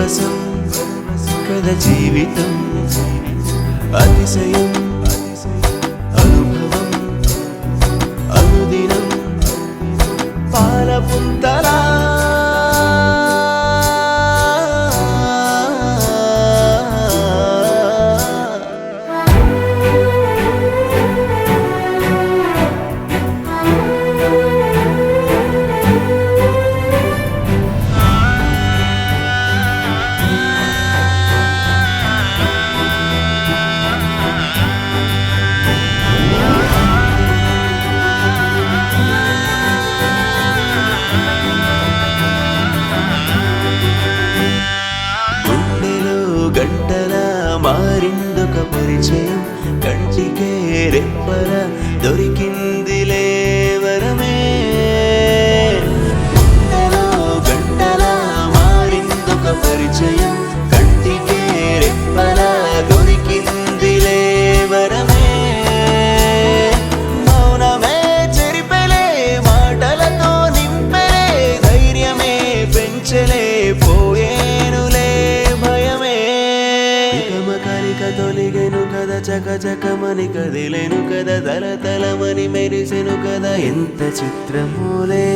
పరవశం కథ జీవితం అతిశయం అనుభవం అనుదినం పాలపుంతలా గంటలా మారిందొక పరిచయం కంటికే రెప్పల దొరికిందిలే వరమే గంటలా మారిందొక పరిచయం కంటికే రెప్పల దొరికిందిలే వరమే మౌనమే చెరిపెలే మాటలతో నింపెలే ధైర్యమే పెంచలే పోయేనులే తొలిగెను కదా చక చకమని కదిలేను కదా తల తలమని మెరిసెను కదా ఎంత చిత్రమూలే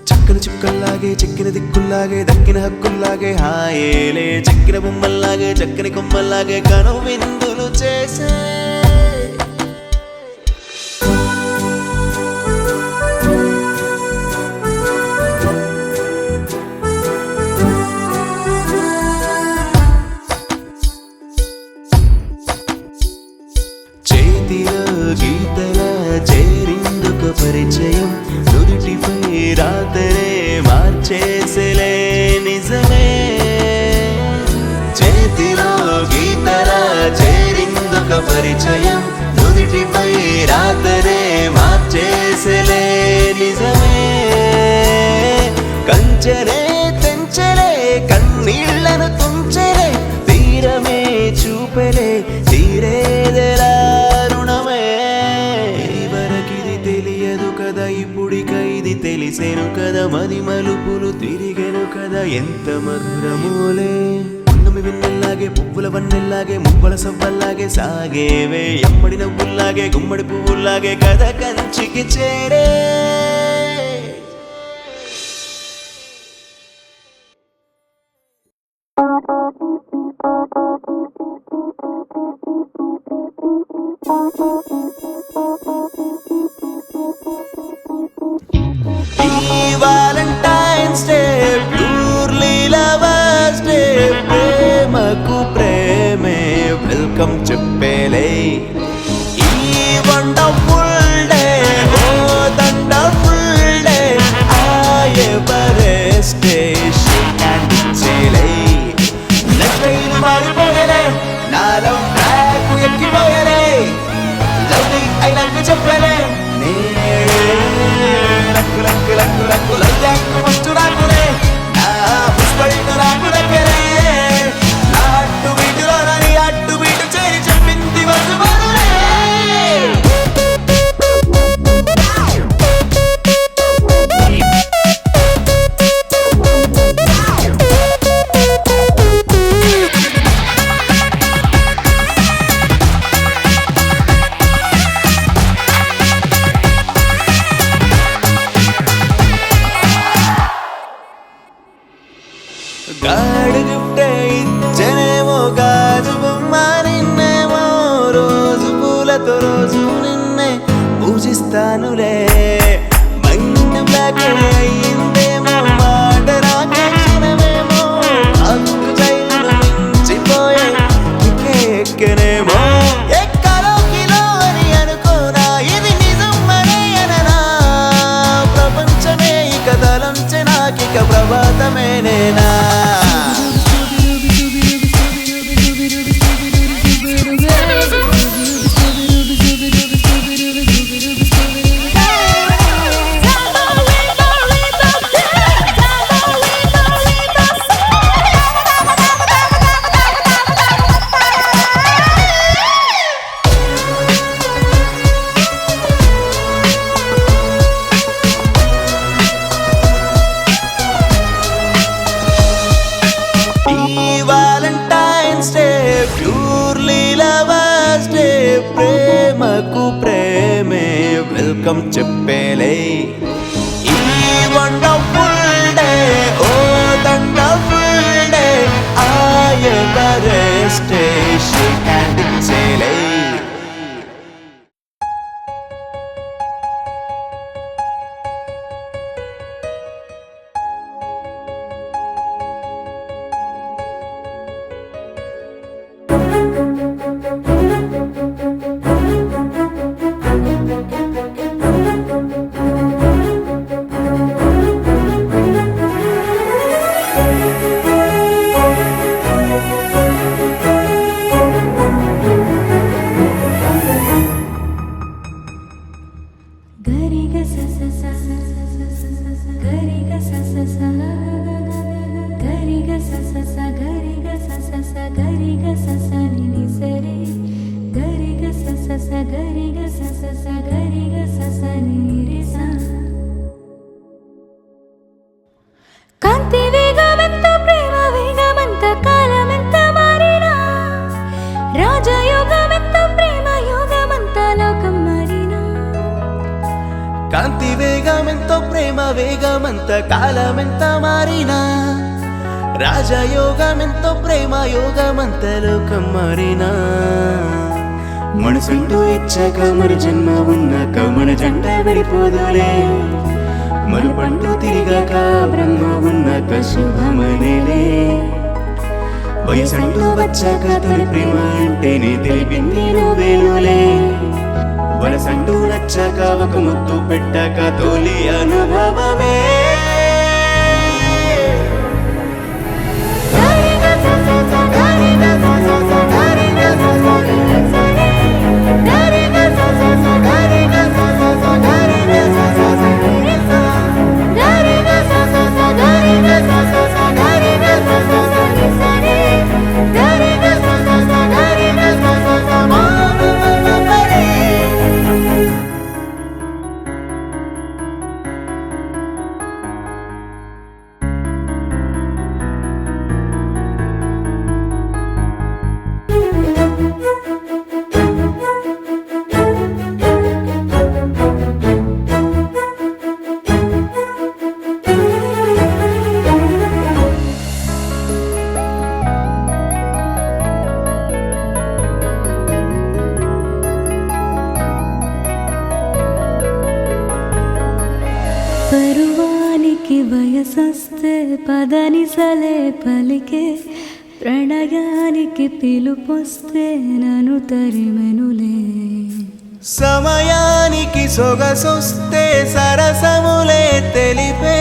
చక్కని చుక్కల్లాగే చెక్కిన దిక్కుల్లాగే దక్కిన హక్కుల్లాగే హాయేలే చెక్కిన బొమ్మల్లాగే చక్కని కొమ్మల్లాగే కను విందులు చేసే గీతల చేరిందొక పరిచయం నుదుటిపై రాతరే మార్చేసలే నిజమే చేతిలో గీతల చేరిందొక పరిచయం నుదుటిపై రాతరే మార్చేసలే నిజమే కంచెలే తెంచెలే కన్నీళ్లను తుంచెలే తీరమే చూపెలే తీరేదెలా ఇప్పుడిక ఇది తెలిసేను కదా మది మలుపులు తిరిగెను కదా ఎంత మధురమూలే పున్నమి వెన్నెల్లాగే పువ్వుల వన్నెల్లాగే మువ్వల సవ్వల్లాగే సాగేవే ఎమ్మడి నవ్వుల్లాగే గుమ్మడి పువ్వుల్లాగే కథ కంచికి చేరే Valentine's day purely lovers day ప్రేమకు ప్రేమే వెల్కమ్ చెప్పేలే ఈ వండర్ఫుల్ డే ఓ thunderful day Everest day shake hand ఇచ్చేలే లైఫ్ మారిపోయేలే నాలో ట్రాక్ ఎక్కిపోయేలే లవ్ ఐ లవ్ యు చెప్పలే గాడు గిఫ్టే ఇచ్చనేమో గాజు బొమ్మ నిన్నేమో రోజు పూలతో రోజు నిన్నే పూజిస్తానులే మైండ్ బ్లాక్ అయ్యిందేమో మాట రాకే క్షణమేమో హక్కు చైలు మించిపోయే ఎక్కేనేమో ఎక్కలో కిలో అని అనుకోనా ఇది నిజం అనే అననా ప్రపంచమే ఇక తలంచె నాకిక ప్రభాతమే నేనా వెల్కమ్ చెప్పేలే ఈ వండర్ఫుల్ డే ఓ దండర్ఫుల్ డే ఆయవరెస్ట్ షేక్ హ్యాండ్ ఇచ్చేలే కాంతి వేగమెంత ప్రేమ వేగమంత కాలమెంత మారినా రాజయోగమెంత ప్రేమ యోగమంత లోకం మారినా కాంతి వేగమెంతో ప్రేమ వేగమంత కాలమెంత మారినా రాజయోగమెంతో ప్రేమ యోగమంత లోకం మారినా మనసంటూ ఇచ్చాక మరి జన్మ ఉన్నాక మన జంట విడిపోదులే మరుపంటూ తిరిగాక బ్రహ్మ ఉన్నాక శుభమనేలే వయసంటూ వచ్చాక తొలి ప్రేమ అంటేనే తెలిపింది నువ్వేనులే వరసంటూ నచ్చాక ఒక ముద్దు పెట్టాక తొలి అనుభవమే పరువానికి వయసొస్తే పదనిసలే పలికే ప్రణయానికి పిలుపొస్తే నన్ను తరిమెనులే సమయానికి సొగసొస్తే సరసములే తెలిపే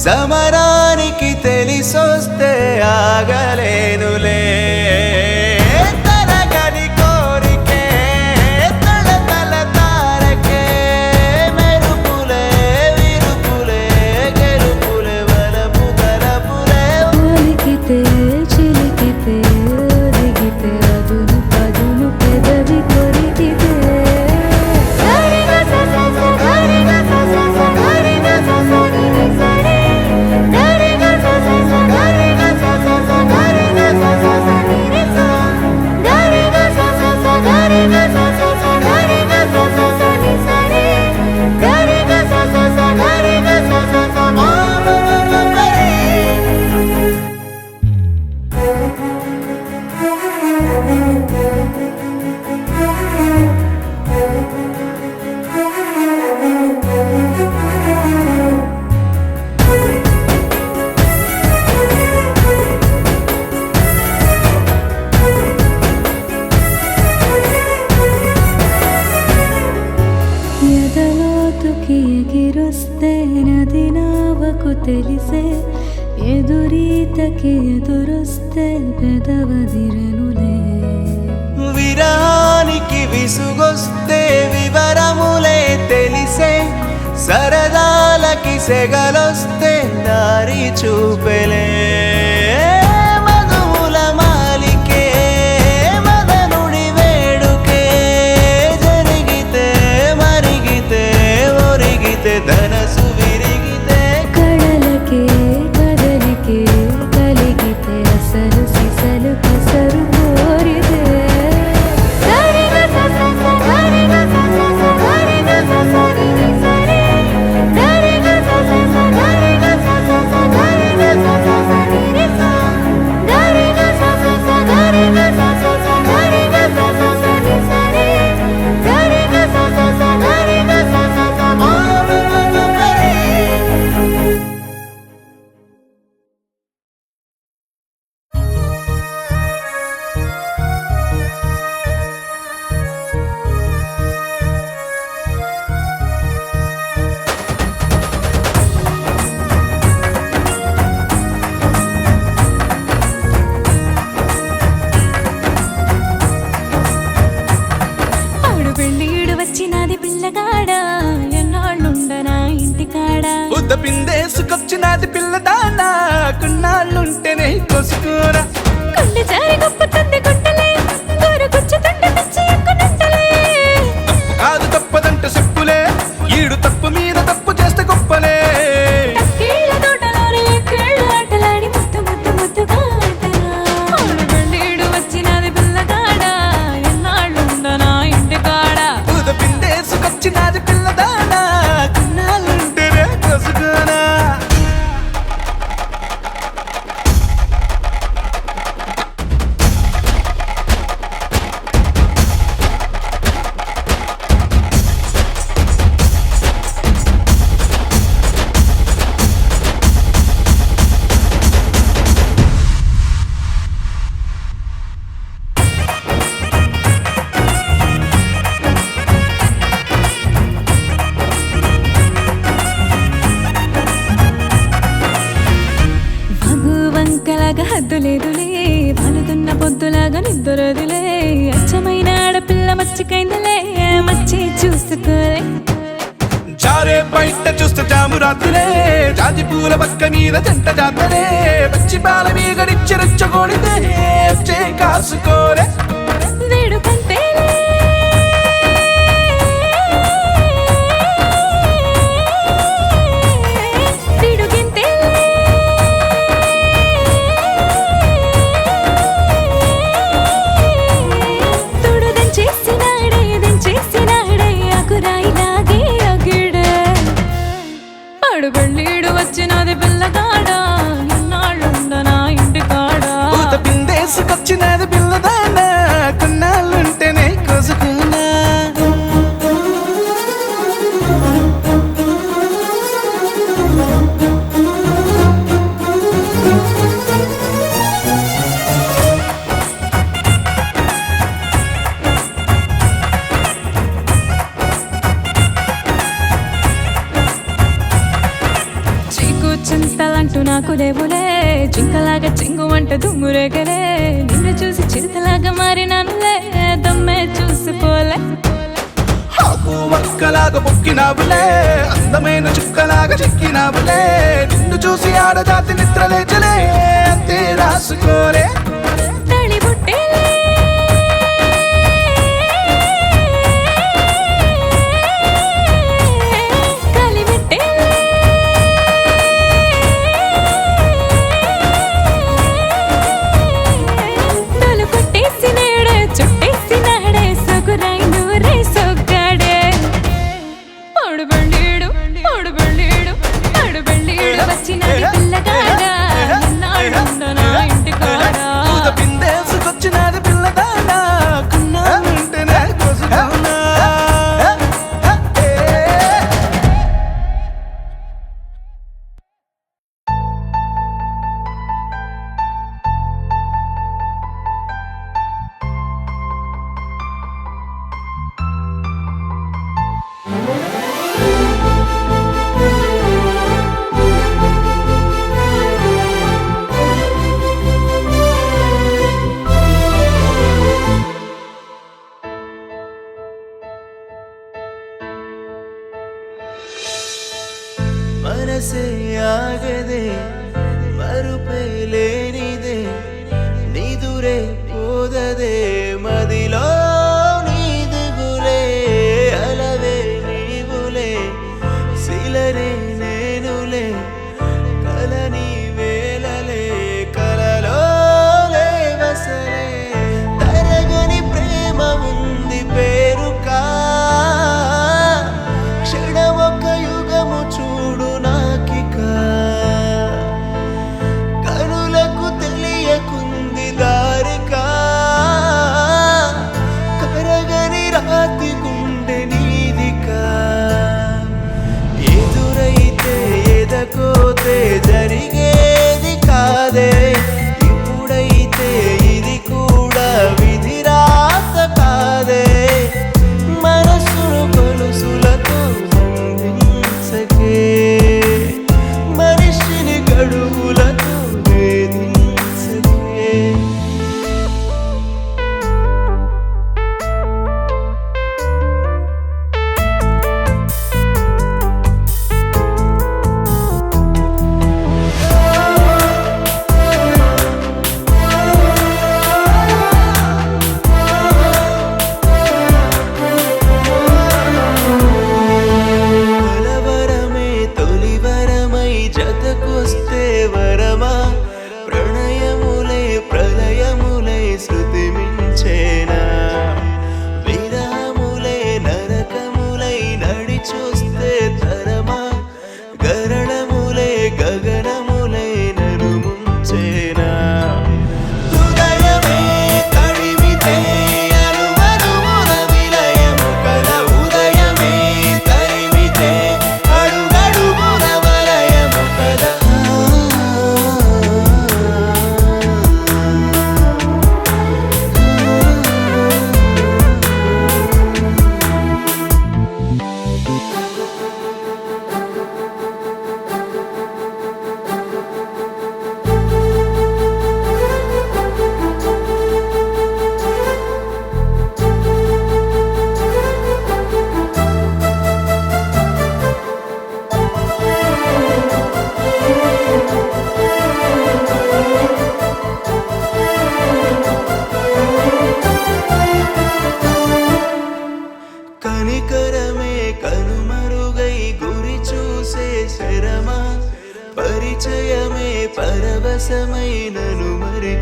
సమరానికి తెలిసొస్తే ఆగలేనులే తరగని కోరికే తళతళ తారకే మెరుపులే విరుపులే గెలుపులే వలపు తలపులే ఒలికితే చిలికితే ఒదిగితే అదును పదును పెదవి కొరికితే ఎదలోతుకి ఎగిరొస్తే నది నావకు తెలిసే ఎదురీతకి ఎదురొస్తే పెదవదిరనులే విరహానికి విసుగొస్తే వివరములే తెలిసే సరదాలకి సెగలొస్తే దారి చూపెలే మధువుల మాలికే మదనుడి వేడుకే జరిగితే మరిగితే ఒరిగితే ధనసు విరిగితే కడలకే కదలికే కలిగితే అసలు సిసలు కసరు కోరితే హంసలాగా హద్దు లేదులే వాలుతున్న పొద్దులాగా నిద్రదులే అచ్చమైన ఆడపిల్ల మచ్చికైందలే మచ్చి చూసుకోలే జారే బయట చూస్తే జాము రాత్రులే జాజి పూల పక్క మీద జంట జాతరే పచ్చి పాల మీద నిచ్చి రెచ్చగొడితే చే కాసుకోరే వేడుకంటే పెళ్ళీడు వచ్చినది పిల్లగాడా ఎన్నాళ్ళుండనా ఇంటి కాడా పిందేసుకొచ్చినది పిల్లదానా కొన్నాళ్ళుంటేనే కోసుకున్నా చింతలంటూ నాకు లేవులే జింకలాగా చింగు వంట దుమ్మురేగలే నిన్ను చూసి చిరుతలాగా మారినానులే దమ్మే చూసుకోలే ఆకు వక్కలాగా పొక్కినావులే అందమైన చుక్కలాగా చెక్కినావులే నిన్ను చూసి ఆడజాతి నిద్రలేచలే అంతే రాసుకోలే తడి బుట్టేలే వచ్చినది పిల్లగాడా ఎన్నాళ్ళుండనా ఇంటి కాడా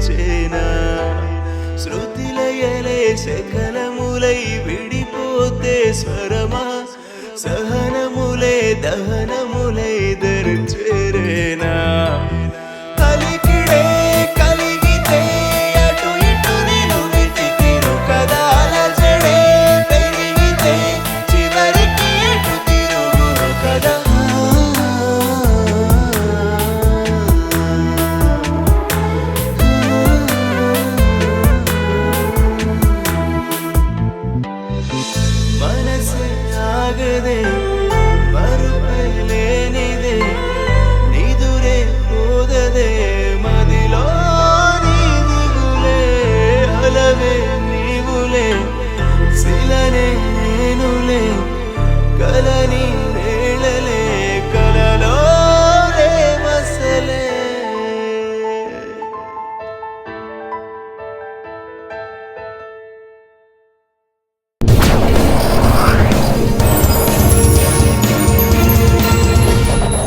చేర్చేనా శృతిలయలే శకలములై విడిపోతే స్వరమా సహనములే దహన